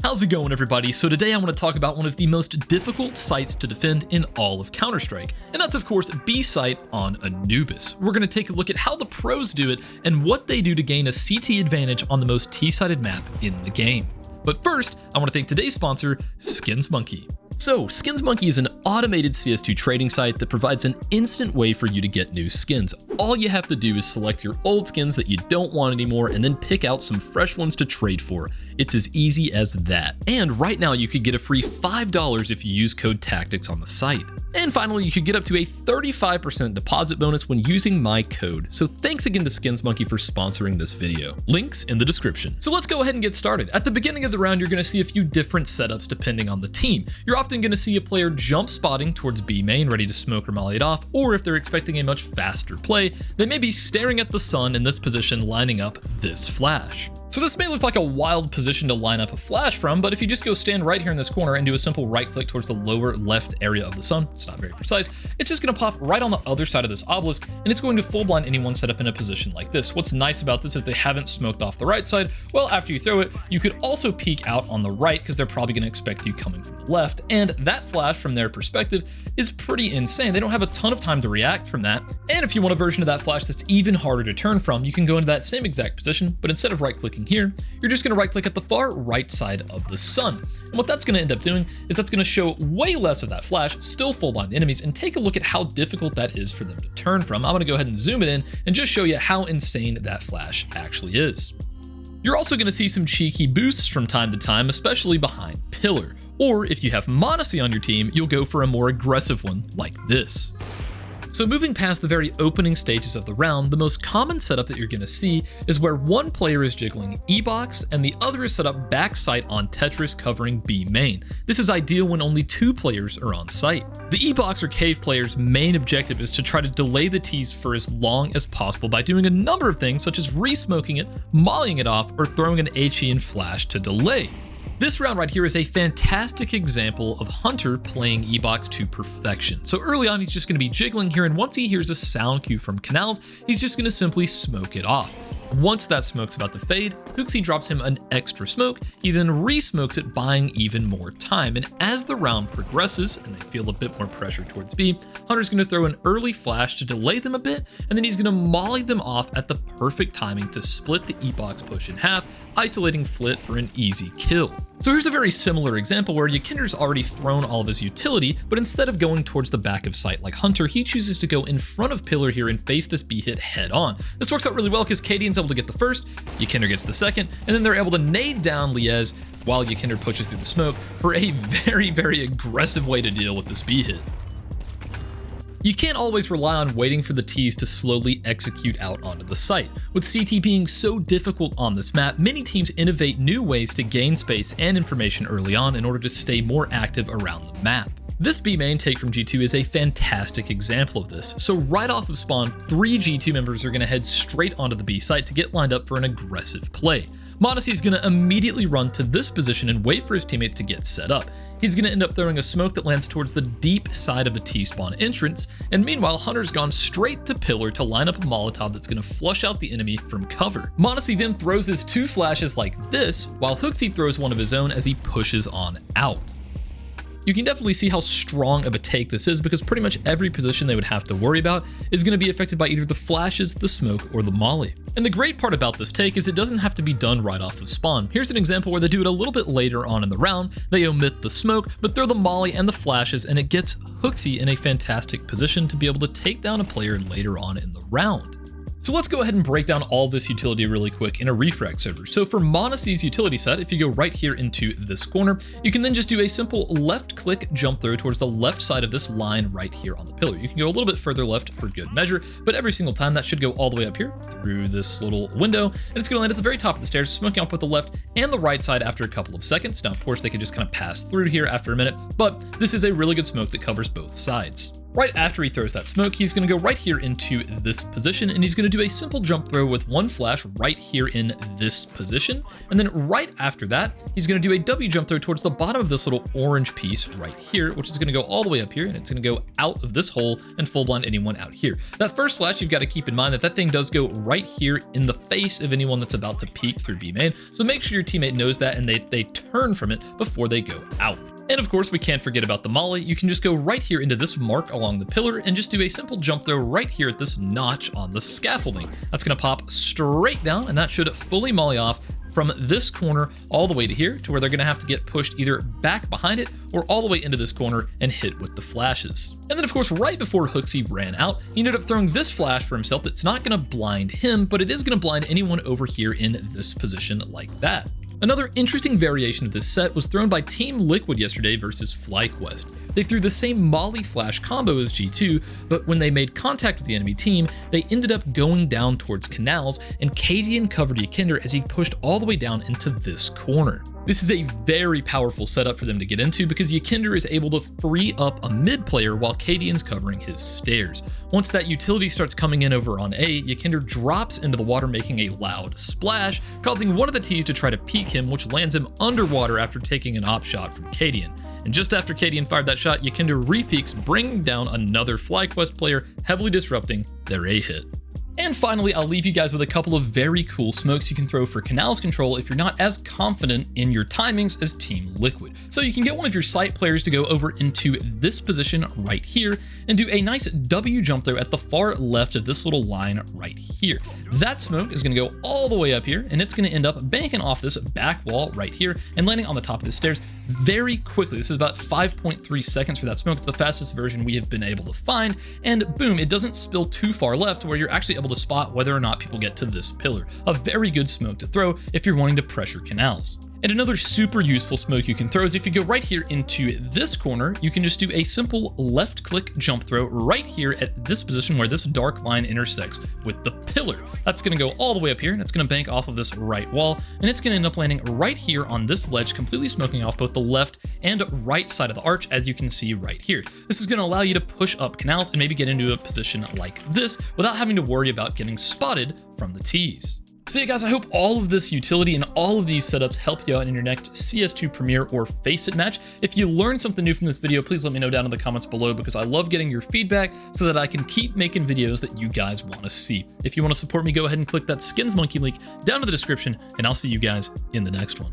How's it going, everybody? So today I want to talk about one of the most difficult sites to defend in all of Counter-Strike, and that's of course B site on Anubis. We're going to take a look at how the pros do it and what they do to gain a CT advantage on the most T-sided map in the game. But first, I want to thank today's sponsor, SkinsMonkey. So, SkinsMonkey is an automated CS2 trading site that provides an instant way for you to get new skins. All you have to do is select your old skins that you don't want anymore and then pick out some fresh ones to trade for. It's as easy as that. And right now you could get a free $5 if you use code TACTICS on the site. And finally, you could get up to a 35% deposit bonus when using my code. So thanks again to SkinsMonkey for sponsoring this video. Links in the description. So let's go ahead and get started. At the beginning of the round, you're going to see a few different setups depending on the team. You're often going to see a player jump spotting towards B main, ready to smoke or molly it off, or if they're expecting a much faster play, they may be staring at the sun in this position, lining up this flash. So this may look like a wild position to line up a flash from, but if you just go stand right here in this corner and do a simple right click towards the lower left area of the sun, it's not very precise, it's just going to pop right on the other side of this obelisk, and it's going to full blind anyone set up in a position like this. What's nice about this, if they haven't smoked off the right side, well, after you throw it, you could also peek out on the right because they're probably going to expect you coming from the left, and that flash from their perspective is pretty insane. They don't have a ton of time to react from that, and if you want a version of that flash that's even harder to turn from, you can go into that same exact position, but instead of right clicking here, you're just going to right click at the far right side of the sun. And what that's going to end up doing is that's going to show way less of that flash, still full blind enemies, and take a look at how difficult that is for them to turn from. I'm going to go ahead and zoom it in and just show you how insane that flash actually is. You're also going to see some cheeky boosts from time to time, especially behind pillar. Or if you have Monacy on your team, you'll go for a more aggressive one like this. So moving past the very opening stages of the round, the most common setup that you're going to see is where one player is jiggling Ebox and the other is set up backside on Tetris covering B main. This is ideal when only two players are on site. The Ebox or cave player's main objective is to try to delay the tease for as long as possible by doing a number of things such as re-smoking it, mollying it off, or throwing an HE and flash to delay. This round right here is a fantastic example of Hunter playing Ebox to perfection. So early on, he's just going to be jiggling here, and once he hears a sound cue from Canals, he's just going to simply smoke it off. Once that smoke's about to fade, Hooksy drops him an extra smoke. He then re-smokes it, buying even more time. And as the round progresses and they feel a bit more pressure towards B, Hunter's going to throw an early flash to delay them a bit, and then he's going to molly them off at the perfect timing to split the Ebox push in half, isolating Flit for an easy kill. So here's a very similar example where Yakinder's already thrown all of his utility, but instead of going towards the back of site like Hunter, he chooses to go in front of pillar here and face this B hit head on. This works out really well because Cadian's able to get the first, Yakinder gets the second, and then they're able to nade down Liez while Yakinder pushes through the smoke for a very, very aggressive way to deal with this B hit. You can't always rely on waiting for the tease to slowly execute out onto the site. With CT being so difficult on this map, many teams innovate new ways to gain space and information early on in order to stay more active around the map. This B main take from G2 is a fantastic example of this. So right off of spawn, 3 G2 members are going to head straight onto the B site to get lined up for an aggressive play. Monacy is going to immediately run to this position and wait for his teammates to get set up. He's going to end up throwing a smoke that lands towards the deep side of the T-spawn entrance, and meanwhile Hunter's gone straight to pillar to line up a Molotov that's going to flush out the enemy from cover. Monacy then throws his 2 flashes like this, while Hooksy throws one of his own as he pushes on out. You can definitely see how strong of a take this is because pretty much every position they would have to worry about is going to be affected by either the flashes, the smoke, or the molly. And the great part about this take is it doesn't have to be done right off of spawn. Here's an example where they do it a little bit later on in the round. They omit the smoke, but throw the molly and the flashes, and it gets Hooksy in a fantastic position to be able to take down a player later on in the round. So let's go ahead and break down all this utility really quick in a refrag server. So for Monacy's utility set, if you go right here into this corner, you can then just do a simple left click jump throw towards the left side of this line right here on the pillar. You can go a little bit further left for good measure, but every single time that should go all the way up here through this little window, and it's going to land at the very top of the stairs, smoking off with the left and the right side after a couple of seconds. Now, of course, they could just kind of pass through here after a minute, but this is a really good smoke that covers both sides. Right after he throws that smoke, he's going to go right here into this position, and he's going to do a simple jump throw with one flash right here in this position. And then right after that, he's going to do a W jump throw towards the bottom of this little orange piece right here, which is going to go all the way up here, and it's going to go out of this hole and full blind anyone out here. That first flash, you've got to keep in mind that that thing does go right here in the face of anyone that's about to peek through B main. So make sure your teammate knows that and they turn from it before they go out. And of course, we can't forget about the molly. You can just go right here into this mark along the pillar and just do a simple jump throw right here at this notch on the scaffolding. That's going to pop straight down, and that should fully molly off from this corner all the way to here, to where they're going to have to get pushed either back behind it or all the way into this corner and hit with the flashes. And then of course, right before Hooksy ran out, he ended up throwing this flash for himself that's not going to blind him, but it is going to blind anyone over here in this position like that. Another interesting variation of this set was thrown by Team Liquid yesterday versus FlyQuest. They threw the same molly flash combo as G2, but when they made contact with the enemy team, they ended up going down towards Canals, and Cadian covered Yakinder as he pushed all the way down into this corner. This is a very powerful setup for them to get into because Yakinder is able to free up a mid player while Cadian's covering his stairs. Once that utility starts coming in over on A, Yakinder drops into the water making a loud splash, causing one of the T's to try to peek him, which lands him underwater after taking an op shot from Cadian. And just after Cadian fired that shot, Yakinder re-peeks, bringing down another FlyQuest player, heavily disrupting their A hit. And finally, I'll leave you guys with a couple of very cool smokes you can throw for Canals control if you're not as confident in your timings as Team Liquid. So you can get one of your site players to go over into this position right here and do a nice W jump throw at the far left of this little line right here. That smoke is going to go all the way up here, and it's going to end up banking off this back wall right here and landing on the top of the stairs very quickly. This is about 5.3 seconds for that smoke. It's the fastest version we have been able to find, and boom, it doesn't spill too far left where you're actually able to spot whether or not people get to this pillar. A very good smoke to throw if you're wanting to pressure Canals. And another super useful smoke you can throw is if you go right here into this corner, you can just do a simple left click jump throw right here at this position where this dark line intersects with the pillar. That's going to go all the way up here, and it's going to bank off of this right wall, and it's going to end up landing right here on this ledge, completely smoking off both the left and right side of the arch, as you can see right here. This is going to allow you to push up Canals and maybe get into a position like this without having to worry about getting spotted from the T's. So yeah guys, I hope all of this utility and all of these setups help you out in your next CS2 Premier or Face It match. If you learned something new from this video, please let me know down in the comments below, because I love getting your feedback so that I can keep making videos that you guys want to see. If you want to support me, go ahead and click that Skins Monkey link down in the description, and I'll see you guys in the next one.